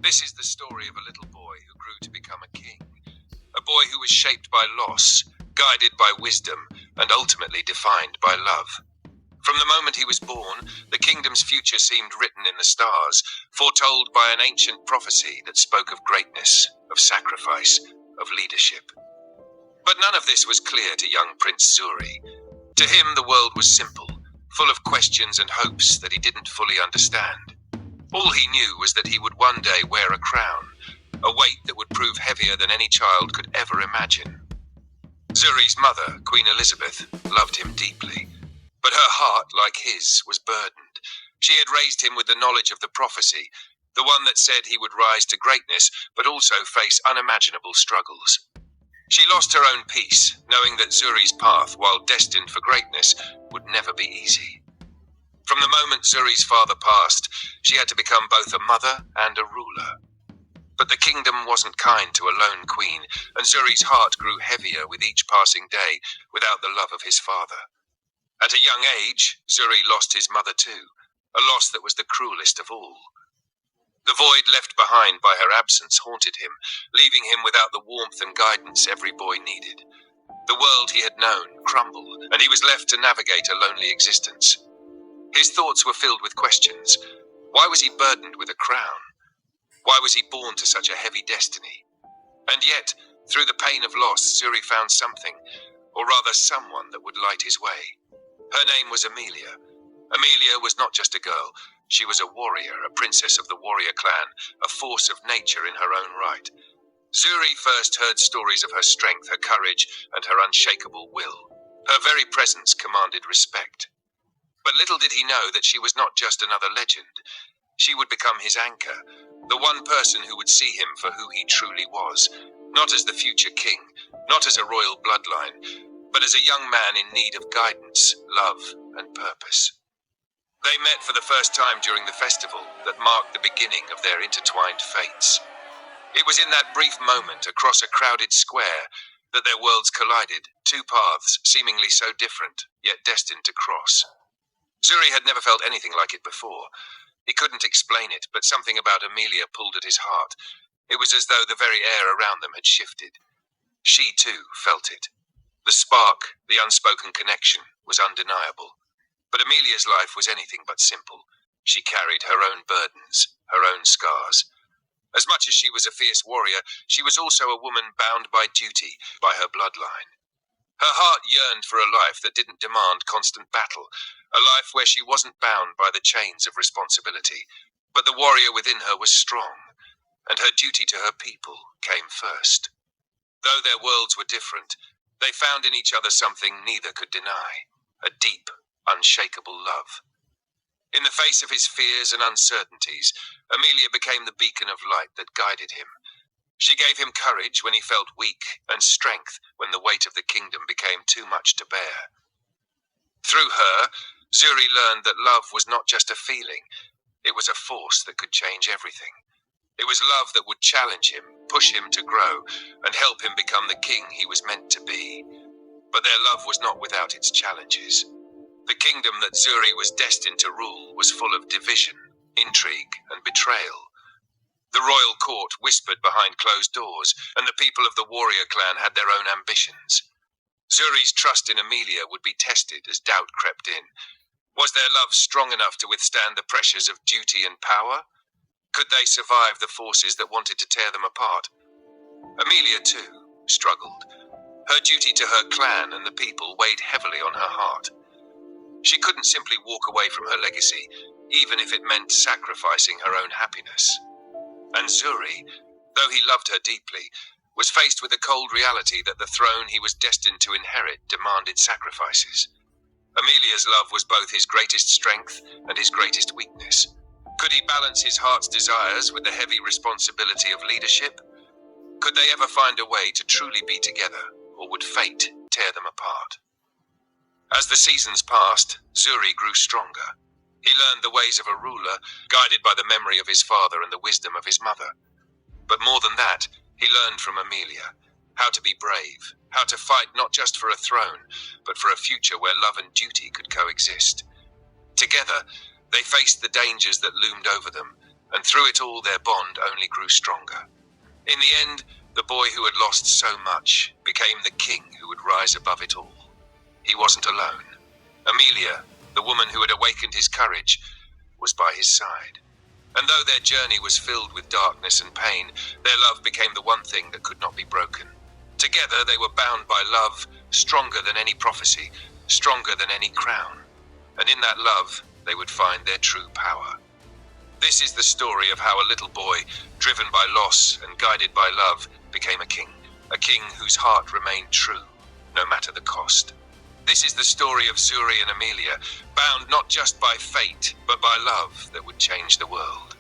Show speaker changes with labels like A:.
A: This is the story of a little boy who grew to become a king. A boy who was shaped by loss, guided by wisdom, and ultimately defined by love. From the moment he was born, the kingdom's future seemed written in the stars, foretold by an ancient prophecy that spoke of greatness, of sacrifice, of leadership. But none of this was clear to young Prince Zuri. To him, the world was simple, full of questions and hopes that he didn't fully understand. All he knew was that he would one day wear a crown, a weight that would prove heavier than any child could ever imagine. Zuri's mother, Queen Elizabeth, loved him deeply, but her heart, like his, was burdened. She had raised him with the knowledge of the prophecy, the one that said he would rise to greatness, but also face unimaginable struggles. She lost her own peace, knowing that Zuri's path, while destined for greatness, would never be easy. From the moment Zuri's father passed, she had to become both a mother and a ruler. But the kingdom wasn't kind to a lone queen, and Zuri's heart grew heavier with each passing day without the love of his father. At a young age, Zuri lost his mother too, a loss that was the cruelest of all. The void left behind by her absence haunted him, leaving him without the warmth and guidance every boy needed. The world he had known crumbled, and he was left to navigate a lonely existence. His thoughts were filled with questions. Why was he burdened with a crown? Why was he born to such a heavy destiny? And yet, through the pain of loss, Zuri found something, or rather someone, that would light his way. Her name was Amelia. Amelia was not just a girl. She was a warrior, a princess of the warrior clan, a force of nature in her own right. Zuri first heard stories of her strength, her courage, and her unshakable will. Her very presence commanded respect. But little did he know that she was not just another legend. She would become his anchor, the one person who would see him for who he truly was, not as the future king, not as a royal bloodline, but as a young man in need of guidance, love, and purpose. They met for the first time during the festival that marked the beginning of their intertwined fates. It was in that brief moment across a crowded square that their worlds collided, two paths seemingly so different, yet destined to cross. Zuri had never felt anything like it before. He couldn't explain it, but something about Amelia pulled at his heart. It was as though the very air around them had shifted. She, too, felt it. The spark, the unspoken connection, was undeniable. But Amelia's life was anything but simple. She carried her own burdens, her own scars. As much as she was a fierce warrior, she was also a woman bound by duty, by her bloodline. Her heart yearned for a life that didn't demand constant battle, a life where she wasn't bound by the chains of responsibility. But the warrior within her was strong, and her duty to her people came first. Though their worlds were different, they found in each other something neither could deny, a deep, unshakable love. In the face of his fears and uncertainties, Amelia became the beacon of light that guided him. She gave him courage when he felt weak, and strength when the weight of the kingdom became too much to bear. Through her, Zuri learned that love was not just a feeling, it was a force that could change everything. It was love that would challenge him, push him to grow, and help him become the king he was meant to be. But their love was not without its challenges. The kingdom that Zuri was destined to rule was full of division, intrigue, and betrayal. The royal court whispered behind closed doors, and the people of the warrior clan had their own ambitions. Zuri's trust in Amelia would be tested as doubt crept in. Was their love strong enough to withstand the pressures of duty and power? Could they survive the forces that wanted to tear them apart? Amelia, too, struggled. Her duty to her clan and the people weighed heavily on her heart. She couldn't simply walk away from her legacy, even if it meant sacrificing her own happiness. And Zuri, though he loved her deeply, was faced with the cold reality that the throne he was destined to inherit demanded sacrifices. Amelia's love was both his greatest strength and his greatest weakness. Could he balance his heart's desires with the heavy responsibility of leadership? Could they ever find a way to truly be together, or would fate tear them apart? As the seasons passed, Zuri grew stronger. He learned the ways of a ruler, guided by the memory of his father and the wisdom of his mother. But more than that, he learned from Amelia how to be brave, how to fight not just for a throne, but for a future where love and duty could coexist. Together, they faced the dangers that loomed over them, and through it all their bond only grew stronger. In the end, the boy who had lost so much became the king who would rise above it all. He wasn't alone. Amelia, the woman who had awakened his courage, was by his side. And though their journey was filled with darkness and pain, their love became the one thing that could not be broken. Together they were bound by love, stronger than any prophecy, stronger than any crown. And in that love, they would find their true power. This is the story of how a little boy, driven by loss and guided by love, became a king whose heart remained true, no matter the cost. This is the story of Zuri and Amelia, bound not just by fate, but by love that would change the world.